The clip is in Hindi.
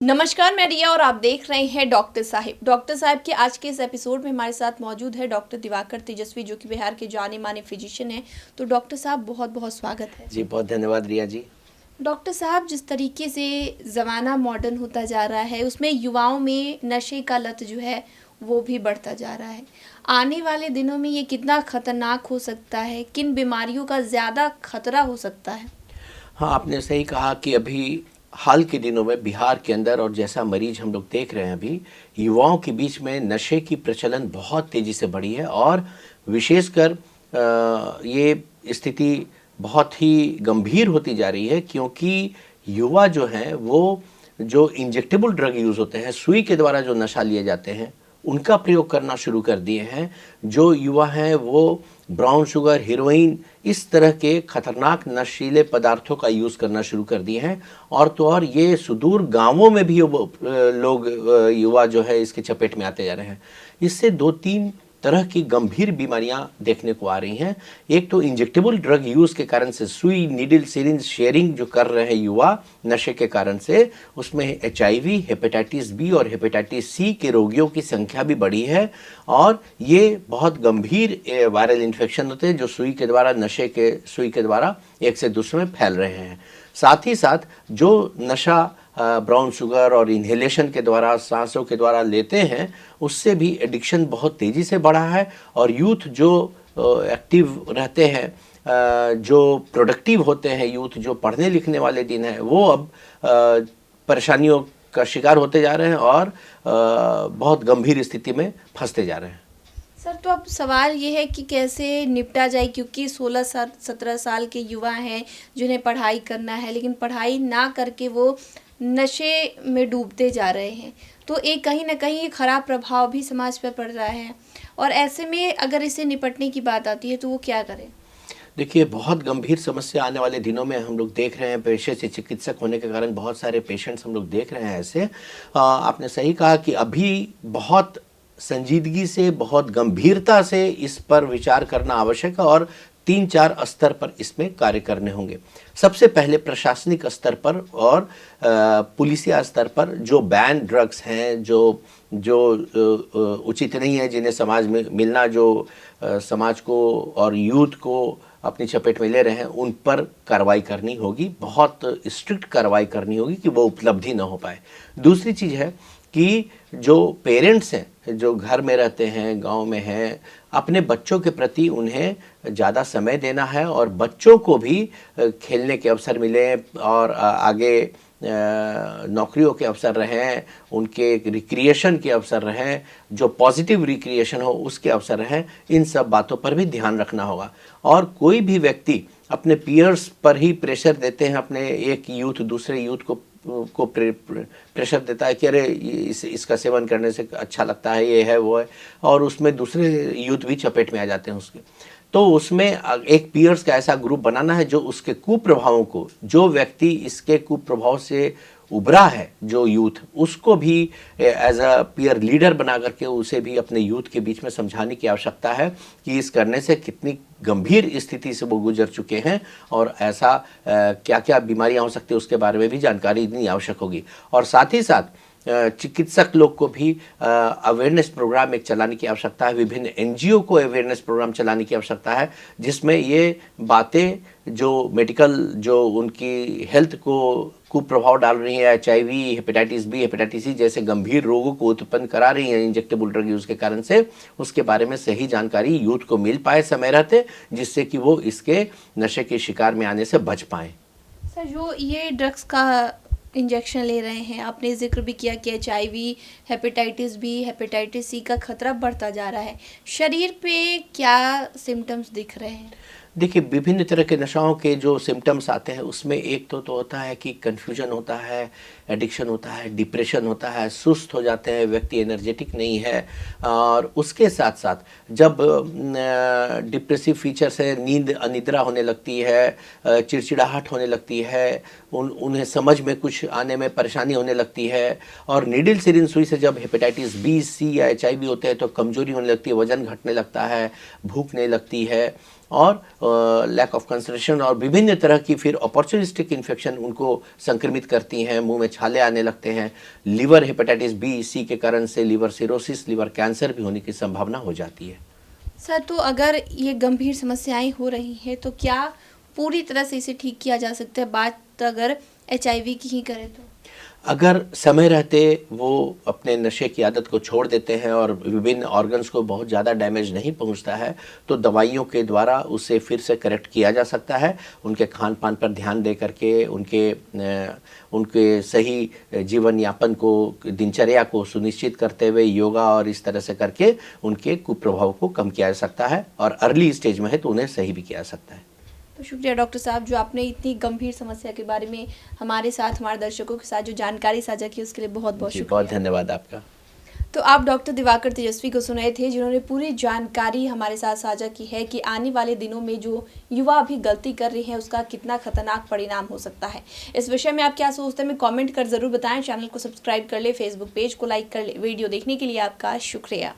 नमस्कार, मैं रिया और आप देख रहे हैं डॉक्टर साहिब। डॉक्टर साहिब के आज के इस एपिसोड में हमारे साथ मौजूद है डॉक्टर दिवाकर तेजस्वी, जो कि बिहार के जाने माने फिजिशियन हैं। तो डॉक्टर साहब, बहुत बहुत स्वागत है। जी बहुत धन्यवाद रिया जी। डॉक्टर साहब, जिस तरीके से ज़माना मॉडर्न होता जा रहा है, उसमें युवाओं में नशे का लत जो है वो भी बढ़ता जा रहा है। आने वाले दिनों में ये कितना खतरनाक हो सकता है, किन बीमारियों का ज़्यादा खतरा हो सकता है? हाँ, आपने सही कहा कि अभी हाल के दिनों में बिहार के अंदर और जैसा मरीज हम लोग देख रहे हैं अभी, युवाओं के बीच में नशे की प्रचलन बहुत तेज़ी से बढ़ी है और विशेषकर ये स्थिति बहुत ही गंभीर होती जा रही है, क्योंकि युवा जो हैं वो जो इंजेक्टेबल ड्रग यूज़ होते हैं, सुई के द्वारा जो नशा लिए जाते हैं, उनका प्रयोग करना शुरू कर दिए हैं। जो युवा हैं वो ब्राउन शुगर, हेरोइन, इस तरह के खतरनाक नशीले पदार्थों का यूज़ करना शुरू कर दिए हैं। और तो और ये सुदूर गांवों में भी लोग युवा जो है इसके चपेट में आते जा रहे हैं। इससे दो तीन तरह की गंभीर बीमारियां देखने को आ रही हैं। एक तो इंजेक्टेबल ड्रग यूज़ के कारण से सुई, नीडल, सिरिंज शेयरिंग जो कर रहे हैं युवा नशे के कारण से, उसमें HIV, हेपेटाइटिस बी और हेपेटाइटिस सी के रोगियों की संख्या भी बढ़ी है। और ये बहुत गंभीर वायरल इन्फेक्शन होते हैं जो सुई के द्वारा, नशे के सुई के द्वारा एक से दूसरे में फैल रहे हैं। साथ ही साथ जो नशा ब्राउन शुगर और इन्हेलेशन के द्वारा, सांसों के द्वारा लेते हैं, उससे भी एडिक्शन बहुत तेज़ी से बढ़ा है। और यूथ जो एक्टिव रहते हैं, जो प्रोडक्टिव होते हैं, यूथ जो पढ़ने लिखने वाले दिन हैं, वो अब परेशानियों का शिकार होते जा रहे हैं और बहुत गंभीर स्थिति में फंसते जा रहे हैं। सर, तो अब सवाल ये है कि कैसे निपटा जाए, क्योंकि 16 साल 17 साल के युवा हैं जिन्हें पढ़ाई करना है, लेकिन पढ़ाई ना करके वो नशे में डूबते जा रहे हैं। तो एक कहीं ना कहीं खराब प्रभाव भी समाज पर पड़ रहा है, और ऐसे में अगर इसे निपटने की बात आती है तो वो क्या करें? देखिए, बहुत गंभीर समस्या आने वाले दिनों में हम लोग देख रहे हैं। पेशे से चिकित्सक होने के कारण बहुत सारे पेशेंट्स हम लोग देख रहे हैं ऐसे। आपने सही कहा कि अभी बहुत संजीदगी से, बहुत गंभीरता से इस पर विचार करना आवश्यक है और 3-4 स्तर पर इसमें कार्य करने होंगे। सबसे पहले प्रशासनिक स्तर पर और पुलिसिया स्तर पर जो बैन ड्रग्स हैं, जो जो उचित नहीं है, जिन्हें समाज में मिलना, जो समाज को और यूथ को अपनी चपेट में ले रहे हैं, उन पर कार्रवाई करनी होगी। बहुत स्ट्रिक्ट कार्रवाई करनी होगी कि वो उपलब्धि ना हो पाए। दूसरी चीज़ है कि जो पेरेंट्स हैं, जो घर में रहते हैं, गांव में हैं, अपने बच्चों के प्रति उन्हें ज़्यादा समय देना है और बच्चों को भी खेलने के अवसर मिले और आगे नौकरियों के अवसर रहें, उनके रिक्रिएशन के अवसर रहें, जो पॉजिटिव रिक्रिएशन हो उसके अवसर रहें। इन सब बातों पर भी ध्यान रखना होगा। और कोई भी व्यक्ति अपने पीयर्स पर ही प्रेशर देते हैं, अपने एक यूथ दूसरे यूथ को प्रेशर देता है कि अरे इसका सेवन करने से अच्छा लगता है, ये है वो है, और उसमें दूसरे यूथ भी चपेट में आ जाते हैं उसके। तो उसमें एक पीयर्स का ऐसा ग्रुप बनाना है जो उसके कुप्रभावों को, जो व्यक्ति इसके कुप्रभाव से उभरा है, जो यूथ, उसको भी एज अ पीयर लीडर बना करके उसे भी अपने यूथ के बीच में समझाने की आवश्यकता है कि इस करने से कितनी गंभीर स्थिति से वो गुजर चुके हैं और ऐसा क्या क्या बीमारियां हो सकती है उसके बारे में भी जानकारी देनी आवश्यक होगी। और साथ ही साथ चिकित्सक लोग को भी अवेयरनेस प्रोग्राम एक चलाने की आवश्यकता है। विभिन्न NGO को अवेयरनेस प्रोग्राम चलाने की आवश्यकता है, जिसमें ये बातें जो मेडिकल, जो उनकी हेल्थ को कुप्रभाव डाल रही है, HIV, hepatitis B, hepatitis C जैसे गंभीर रोगों को उत्पन्न करा रही हैं इंजेक्टेबल ड्रग यूज़ के कारण से, उसके बारे में सही जानकारी यूथ को मिल पाए समय रहते, जिससे कि वो इसके नशे के शिकार में आने से बच पाएँ। सर, जो ये ड्रग्स का इंजेक्शन ले रहे हैं, आपने जिक्र भी किया कि HIV, hepatitis B, hepatitis C का खतरा बढ़ता जा रहा है, शरीर पे क्या सिम्टम्स दिख रहे हैं? देखिए, विभिन्न तरह के नशाओं के जो सिम्टम्स आते हैं उसमें एक तो होता है कि कन्फ्यूजन होता है, एडिक्शन होता है, डिप्रेशन होता है, सुस्त हो जाते हैं, व्यक्ति एनर्जेटिक नहीं है। और उसके साथ साथ जब डिप्रेसिव फीचर्स है, नींद अनिद्रा होने लगती है, चिड़चिड़ाहट होने लगती है, उन्हें समझ में कुछ आने में परेशानी होने लगती है। और नीडल सिरिंज सुई से जब हेपेटाइटिस बी, सी या HIV होते हैं तो कमजोरी होने लगती है, वजन घटने लगता है, भूख नहीं लगती है, और लैक ऑफ कंसंट्रेशन और विभिन्न तरह की फिर अपॉर्चुनिस्टिक इन्फेक्शन उनको संक्रमित करती हैं, मुंह में छाले आने लगते हैं, लिवर हेपेटाइटिस बी सी के कारण से लिवर सिरोसिस, लिवर कैंसर भी होने की संभावना हो जाती है। सर, तो अगर ये गंभीर समस्याएं हो रही हैं तो क्या पूरी तरह से इसे ठीक किया जा सकता है? बात अगर HIV की ही करें तो अगर समय रहते वो अपने नशे की आदत को छोड़ देते हैं और विभिन्न ऑर्गन्स को बहुत ज़्यादा डैमेज नहीं पहुंचता है तो दवाइयों के द्वारा उसे फिर से करेक्ट किया जा सकता है। उनके खान पान पर ध्यान दे करके उनके सही जीवन यापन को, दिनचर्या को सुनिश्चित करते हुए योगा और इस तरह से करके उनके कुप्रभाव को कम किया जा सकता है और अर्ली स्टेज में है तो उन्हें सही भी किया जा सकता है। तो शुक्रिया डॉक्टर साहब, जो आपने इतनी गंभीर समस्या के बारे में हमारे साथ, हमारे दर्शकों के साथ जो जानकारी साझा की उसके लिए बहुत बहुत शुक्रिया। बहुत धन्यवाद आपका। तो आप डॉक्टर दिवाकर तेजस्वी को सुनाए थे, जिन्होंने पूरी जानकारी हमारे साथ साझा की है कि आने वाले दिनों में जो युवा अभी गलती कर रहे हैं उसका कितना खतरनाक परिणाम हो सकता है। इस विषय में आप क्या सोचते हैं, कमेंट कर जरूर बताएं। चैनल को सब्सक्राइब कर ले, फेसबुक पेज को लाइक कर ले। वीडियो देखने के लिए आपका शुक्रिया।